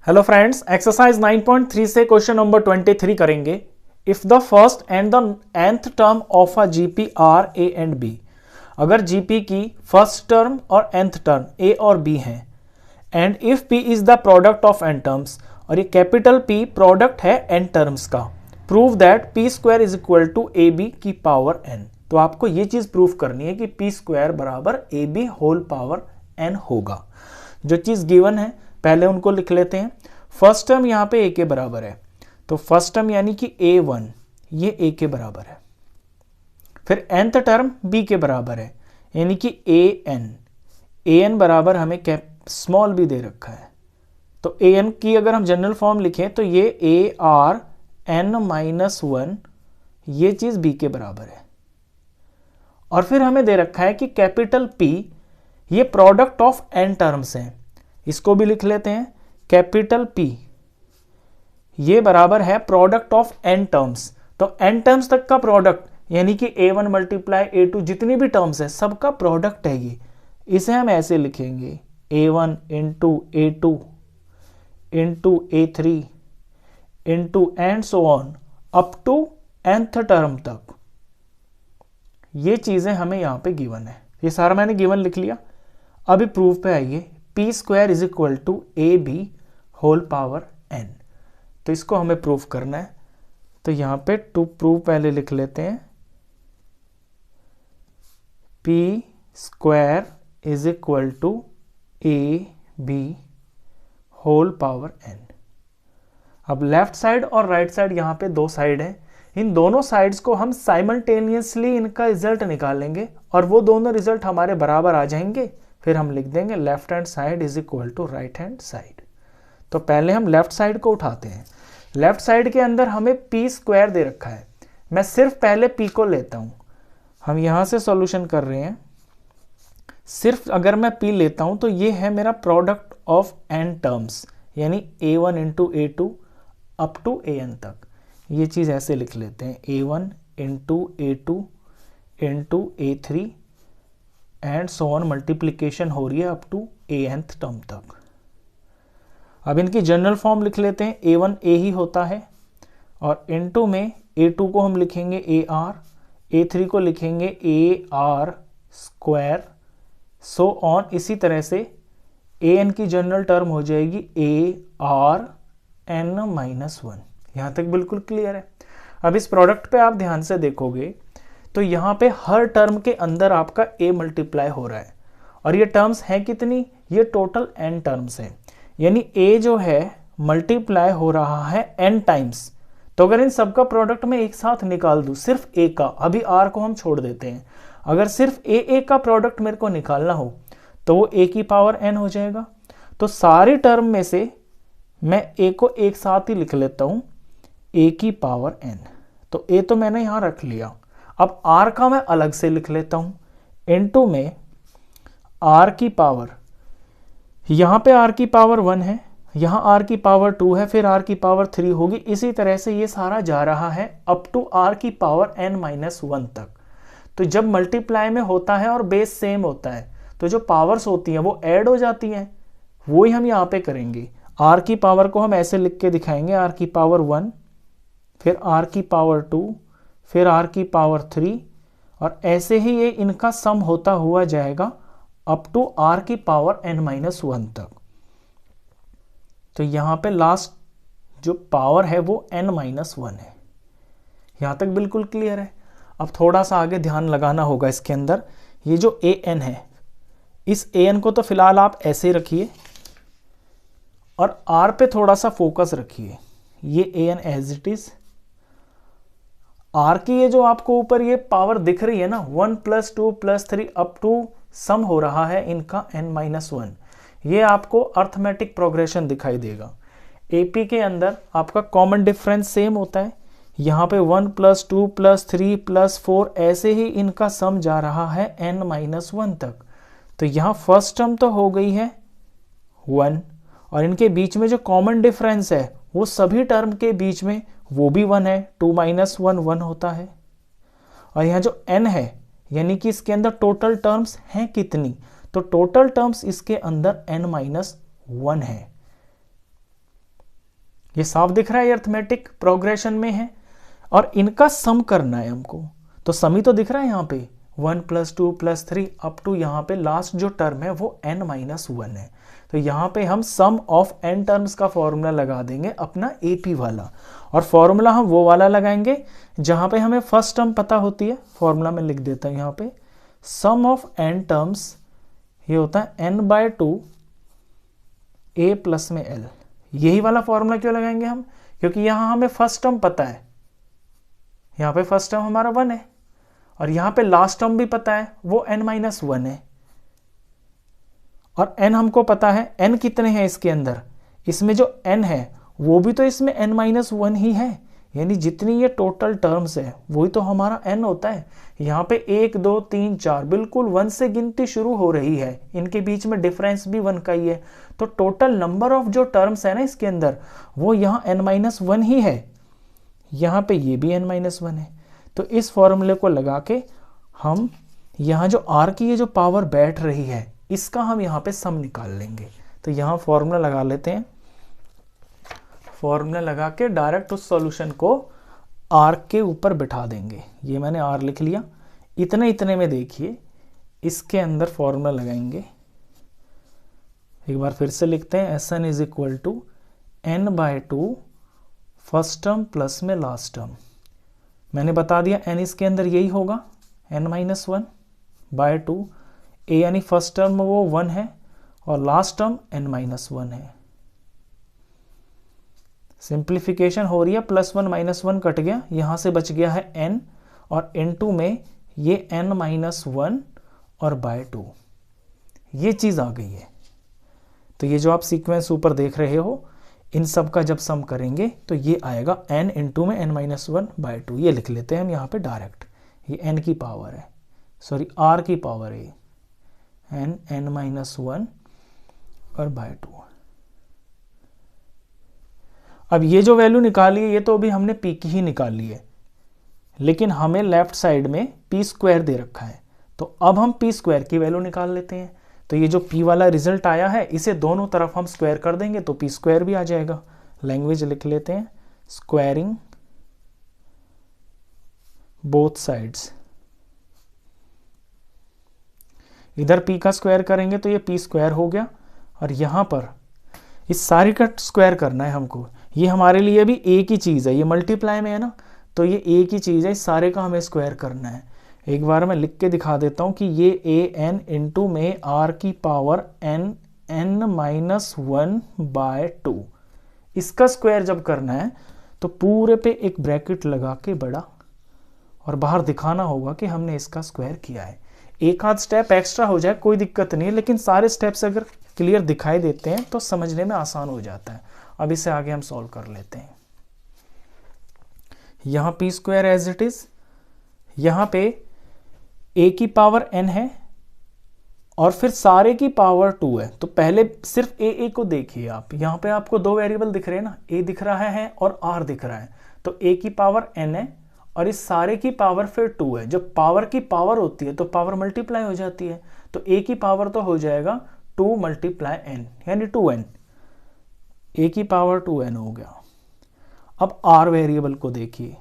Hello friends, exercise 9.3 से question number 23 करेंगे। If the first and the nth term of a GP are A and B, अगर GP की first term और nth term A और B हैं, and if P is the product of n terms, और ये capital P product है n terms का, prove that P square is equal to A B की पावर n। तो आपको ये चीज प्रूव करनी है कि पी स्क्वायर बराबर A B whole power n होगा। जो चीज गिवन है पहले उनको लिख लेते हैं। फर्स्ट टर्म यहाँ पे a के बराबर है, तो फर्स्ट टर्म यानी कि a1 ये a के बराबर है। फिर nth टर्म b के बराबर है यानी कि an बराबर हमें स्मॉल b दे रखा है, तो an की अगर हम जनरल फॉर्म लिखें तो ये ar n-1 ये चीज b के बराबर है। और फिर हमें दे रखा है कि कैपिटल P ये प्रोडक्ट ऑफ n टर्म्स हैं, इसको भी लिख लेते हैं। कैपिटल P ये बराबर है प्रोडक्ट ऑफ n टर्म्स, तो n टर्म्स तक का प्रोडक्ट यानी कि a1 मल्टीप्लाई a2 जितनी भी टर्म्स है सबका प्रोडक्ट है ये। इसे हम ऐसे लिखेंगे a1 into a2 into a3 into and so on up to nth term तक। ये चीजें हमें यहां पे गिवन है, ये सारा मैंने गिवन लिख लिया। अभी प्रूफ पे आइए, P square is equal to A B whole power n, तो इसको हमें प्रूफ करना है। तो यहां पे टू प्रूफ पहले लिख लेते हैं, P square is equal to A B whole power n। अब लेफ्ट साइड और राइट साइड यहां पे दो साइड है, इन दोनों साइड्स को हम साइमल्टेनियसली इनका रिजल्ट निकालेंगे और वो दोनों रिजल्ट हमारे बराबर आ जाएंगे। फिर हम लिख देंगे left hand side is equal to right hand side. तो पहले हम लेफ्ट साइड को उठाते हैं। लेफ्ट साइड के अंदर हमें पी स्क्वायर दे रखा है, मैं सिर्फ पहले पी को लेता हूं। हम यहां से सॉल्यूशन कर रहे हैं, सिर्फ अगर मैं पी लेता हूं तो ये है मेरा प्रोडक्ट ऑफ n टर्म्स यानी a1 into a2 up to an तक। ये चीज ऐसे लिख लेते हैं, a1 into a2 into a3 and so on, multiplication हो रही है अप टू anth टर्म तक। अब इनकी जनरल फॉर्म लिख लेते हैं, a1 a ही होता है और इनटू में a2 को हम लिखेंगे ar, a3 को लिखेंगे ar स्क्वायर, सो ऑन। इसी तरह से an की जनरल टर्म हो जाएगी ar n-1। यहां तक बिल्कुल क्लियर है। अब इस प्रोडक्ट पे आप ध्यान से देखोगे तो यहां पे हर टर्म के अंदर आपका a मल्टीप्लाई हो रहा है, और ये टर्म्स हैं कितनी, ये टोटल n टर्म्स हैं, यानी a जो है मल्टीप्लाई हो रहा है n टाइम्स। तो अगर इन सबका प्रोडक्ट में एक साथ निकाल दूं सिर्फ a का, अभी r को हम छोड़ देते हैं, अगर सिर्फ a का प्रोडक्ट मेरे को निकालना हो तो वो a की पावर n हो जाएगा। तो सारी टर्म में से मैं a को एक साथ ही लिख लेता हूं, a की पावर n। तो a तो मैंने यहां रख लिया। अब r का मैं अलग से लिख लेता हूं, इनटू में r की पावर, यहां पे r की पावर 1 है, यहां r की पावर 2 है, फिर r की पावर 3 होगी। इसी तरह से ये सारा जा रहा है अप टू r की पावर n-1 तक। तो जब मल्टीप्लाई में होता है और बेस सेम होता है तो जो पावर्स होती हैं वो ऐड हो जाती हैं, वो ही हम यहाँ पे करेंगे। r की पावर को हम ऐसे लिख के दिखाएंगे, r की पावर 1, फिर r की पावर 2, फिर r की पावर 3, और ऐसे ही ये इनका सम होता हुआ जाएगा अप टू r की पावर n-1 तक। तो यहां पे लास्ट जो पावर है वो n-1 है। यहां तक बिल्कुल क्लियर है। अब थोड़ा सा आगे ध्यान लगाना होगा इसके अंदर, ये जो an है, इस an को तो फिलहाल आप ऐसे रखिए और r पे थोड़ा सा फोकस रखिए। ये an as it is, r की ये जो आपको ऊपर ये पावर दिख रही है ना, 1 + 2 + 3 अप टू सम हो रहा है इनका n-1, ये आपको अर्थमेटिक प्रोग्रेशन दिखाई देगा। AP के अंदर आपका कॉमन डिफरेंस सेम होता है, यहाँ पे 1 + 2 + 3 + 4 ऐसे ही इनका सम जा रहा है n-1 तक। तो यहाँ फर्स्ट टर्म तो हो गई है 1, और इनके बीच में जो कॉमन डिफरेंस है वो सभी टर्म के बीच में वो भी 1 है, 2 - 1 1 होता है। और यहाँ जो n है यानी कि इसके अंदर टोटल टर्म्स हैं कितनी, तो टोटल टर्म्स इसके अंदर n-1 है। ये साफ दिख रहा है, अरिथमेटिक प्रोग्रेशन में है और इनका सम करना है हमको। तो सम ही तो दिख रहा है यहाँ पे 1 + 2 + 3 अप टू यहाँ पे लास्ट जो टर्म है वो n-1 है। तो यहाँ पे हम सम ऑफ n टर्म्स का फॉर्मूला लगा देंगे अपना AP वाला, और फॉर्मूला हम वो वाला लगाएंगे जहाँ पे हमें फर्स्ट टर्म पता होती है। फॉर्मूला में लिख देता हूँ यहाँ पे, सम ऑफ n टर्म्स ये होता है n/2 a प्लस में l। यही वाला फॉर्मूला क्यों लगाएंगे हम, क्योंकि यहाँ हमें फर्स्ट टर्म पता है, यहाँ पे फर्स्ट टर्म हमारा 1 है और यहाँ पे लास्ट टर्म भी पता है वो n-1 है, और n हमको पता है। n कितने हैं इसके अंदर, इसमें जो n है वो भी तो इसमें n-1 ही है, यानी जितनी ये टोटल टर्म्स है वही तो हमारा n होता है। यहाँ पे 1 2 3 4 बिल्कुल 1 से गिनती शुरू हो रही है, इनके बीच में डिफरेंस भी 1 का ही है। तो टोटल नंबर ऑफ जो टर्म्स है ना इसके अंदर वो यहाँ n-1 ही है, यहाँ पे ये भी n-1 है। तो इस फॉर्मूले को लगा के हम यहाँ जो r की ये जो पावर बैठ रही है इसका हम यहाँ पे सम निकाल लेंगे। तो यहाँ फॉर्मूला लगा लेते हैं, फॉर्मूला लगा के डायरेक्ट उस सॉल्यूशन को r के ऊपर बिठा देंगे। ये मैंने r लिख लिया। इतने में देखिए इसके अंदर फॉर्मूला लगाएंगे, एक बार फिर से लिखते हैं, Sn = n/2 first term plus में लास्ट टर्म। मैंने बता दिया n इसके अंदर यही होगा n-1/2, a यानी फर्स्ट टर्म वो 1 है और लास्ट टर्म n-1 है। सिंप्लीफिकेशन हो रही है, +1 -1 कट गया, यहाँ से बच गया है n और n2 में ये n-1 और /2, ये चीज़ आ गई है। तो ये जो आप सीक्वेंस ऊपर देख रहे हो इन सब का जब सम करेंगे तो ये आएगा n इंटू में n-1/2। ये लिख लेते हैं हम यहाँ पे डायरेक्ट, ये n की पावर है, सॉरी r की पावर है, n-1 और /2। अब ये जो वैल्यू निकाली है ये तो अभी हमने p की ही निकाली है, लेकिन हमें लेफ्ट साइड में p² दे रखा है, तो अब हम p² की वैल्यू निकाल लेते हैं। तो ये जो p वाला रिजल्ट आया है इसे दोनों तरफ हम स्क्वायर कर देंगे तो p² भी आ जाएगा। लैंग्वेज लिख लेते हैं, स्क्वायरिंग बोथ साइड्स। इधर p का स्क्वायर करेंगे तो ये p² हो गया, और यहां पर इस सारी का स्क्वायर करना है हमको। ये हमारे लिए भी एक ही चीज़ है, ये मल्टीप्लाई में है ना, तो ये एक ही चीज़ है, इस सारे का हमें स्क्वायर करना है। एक बार मैं लिख के दिखा देता हूँ कि ये an इंटू में r की पावर n-1/2, इसका स्क्वायर जब करना है तो पूरे पे एक ब्रैकेट लगा के बड़ा और बाहर दिखाना होगा कि हमने इसका स्क्वायर किया है। एक आध स्टेप एक्स्ट्रा हो जाए कोई दिक्कत नहीं है, लेकिन सारे स्टेप्स अगर क्लियर दिखाई देते हैं तो समझने में आसान हो जाता है। अब इसे आगे हम सॉल्व कर लेते हैं। यहाँ p² एज इट इज, यहाँ पे a की पावर n है और फिर सारे की पावर 2 है। तो पहले सिर्फ a को देखिए आप, यहाँ पे आपको दो वेरिएबल दिख रहे हैं ना, a दिख रहा है और r दिख रहा है। तो a की पावर n है और इस सारे की पावर फिर 2 है। जब पावर की पावर होती है तो पावर मल्टीप्लाई हो जाती है, तो a की पावर तो हो जाएगा 2 × n यानी 2n, a की पावर 2n हो गया। अब r वेरिएबल को देखिए,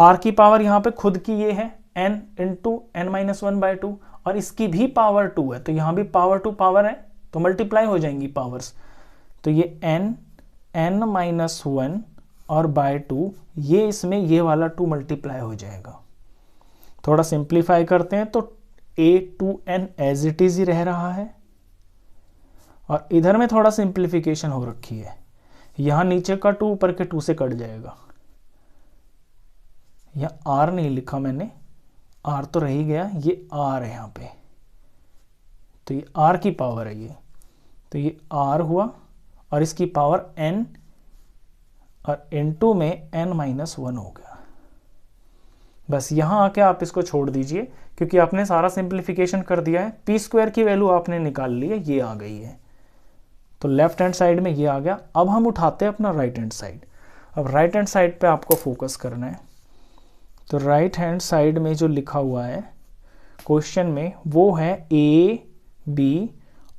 r की पावर यहाँ पे खुद की ये है n इंटू n-1/2 और इसकी भी पावर 2 है, तो यहाँ भी पावर 2 पावर है तो मल्टीप्लाई हो जाएंगी पावर्स। तो ये n-1 और /2, ये इसमें ये वाला 2 मल्टीप्लाई हो जाएगा। थोड़ा सिंप्लीफाई करते हैं तो a2n as it is he रह रहा है, और इधर में थोड़ा सिंप्लीफिकेशन हो रखी है, यहाँ नीचे का 2 ऊपर के 2 से कट जाएगा। यहाँ r नहीं लिखा मैंने, r तो रह ही गया, ये r है यहाँ पे, तो ये r की पावर है ये, तो ये r हुआ और इसकी पावर n और n2 में n-1 हो गया। बस यहाँ आके आप इसको छोड़ दीजिए क्योंकि आपने सारा सिंप्लीफिकेशन कर दिया है। p² की वैल्यू आपने निकाल ली है, ये आ गई है, तो लेफ्ट हैंड साइड में ये आ गया। अब हम उठाते हैं अपना राइट हैंड साइड। अब राइट हैंड साइड पे आपको फोकस करना है, तो राइट हैंड साइड में जो लिखा हुआ है क्वेश्चन में वो है a b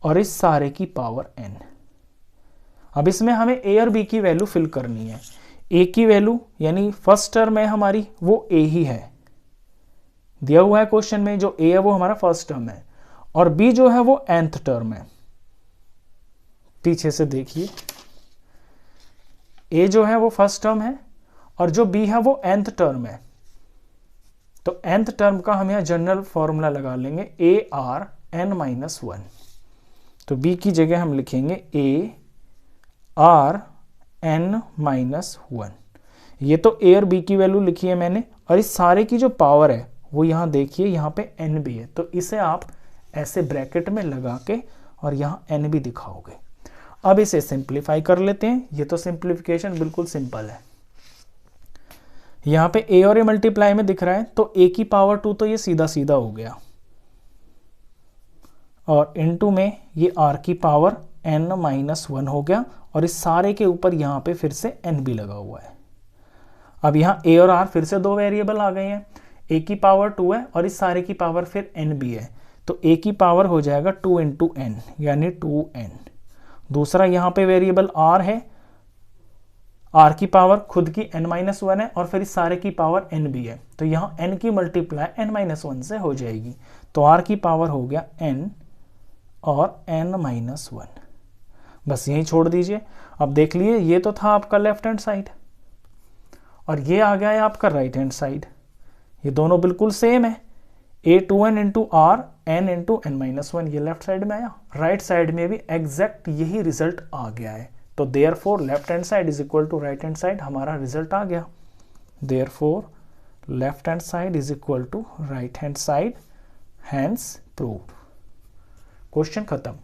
और इस सारे की पावर n। अब इसमें हमें ए और बी की वैल्यू फिल करनी है। ए की वैल्यू यानी फर्स्ट टर्म है हमारी वो ए ही है, दिया हुआ है क्वेश्चन में, जो ए है वो हमारा फर्स्ट टर्म है, और बी जो है वो nth टर्म है। पीछे से देखिए, ए जो है वो फर्स्ट टर्म है और जो बी है वो nth टर्म है। तो nth टर्म का हम यहां जनरल फॉर्मूला लगा लेंगे ए आर n माइनस 1। तो b की जगह हम लिखेंगे ए आर n माइनस 1। ये तो a और b की वैल्यू लिखी है मैंने, और इस सारे की जो पावर है वो यहां देखिए, यहां पे n भी है, तो इसे आप ऐसे ब्रैकेट में लगा के और यहां n भी दिखाओगे। अब इसे सिंप्लीफाई कर लेते हैं। ये तो सिंप्लीफिकेशन बिल्कुल सिंपल है। यहां पे a और a मल्टीप्लाई में दिख रहा है, तो a की पावर 2 तो ये सीधा सीधा हो गया, और इनटू में ये r की पावर n माइनस 1 हो गया, और इस सारे के ऊपर यहां पे फिर से n भी लगा हुआ है। अब यहाँ a और r फिर से दो वेरिएबल आ गए हैं, a की पावर 2 है और इस सारे की पावर फिर n भी है, तो a की पावर हो जाएगा 2 इंटू n यानी 2n। दूसरा यहाँ पे वेरिएबल r है, r की पावर खुद की n माइनस 1 है और फिर इस सारे की पावर n भी है, तो यहाँ n की मल्टीप्लाई n माइनस 1 से हो जाएगी, तो r की पावर हो गया n और n माइनस 1। बस यही छोड़ दीजिए। अब देख लिए, ये तो था आपका लेफ्ट हैंड साइड और ये आ गया है आपका राइट हैंड साइड। ये दोनों बिल्कुल सेम है, a2n into R n into n minus 1, ये लेफ्ट साइड में आया, राइट साइड में भी एग्जैक्ट यही रिजल्ट आ गया है। तो therefore left hand side is equal to right hand side, हमारा रिजल्ट आ गया। Therefore left hand side is equal to right hand side, hence proved. Question खत्म।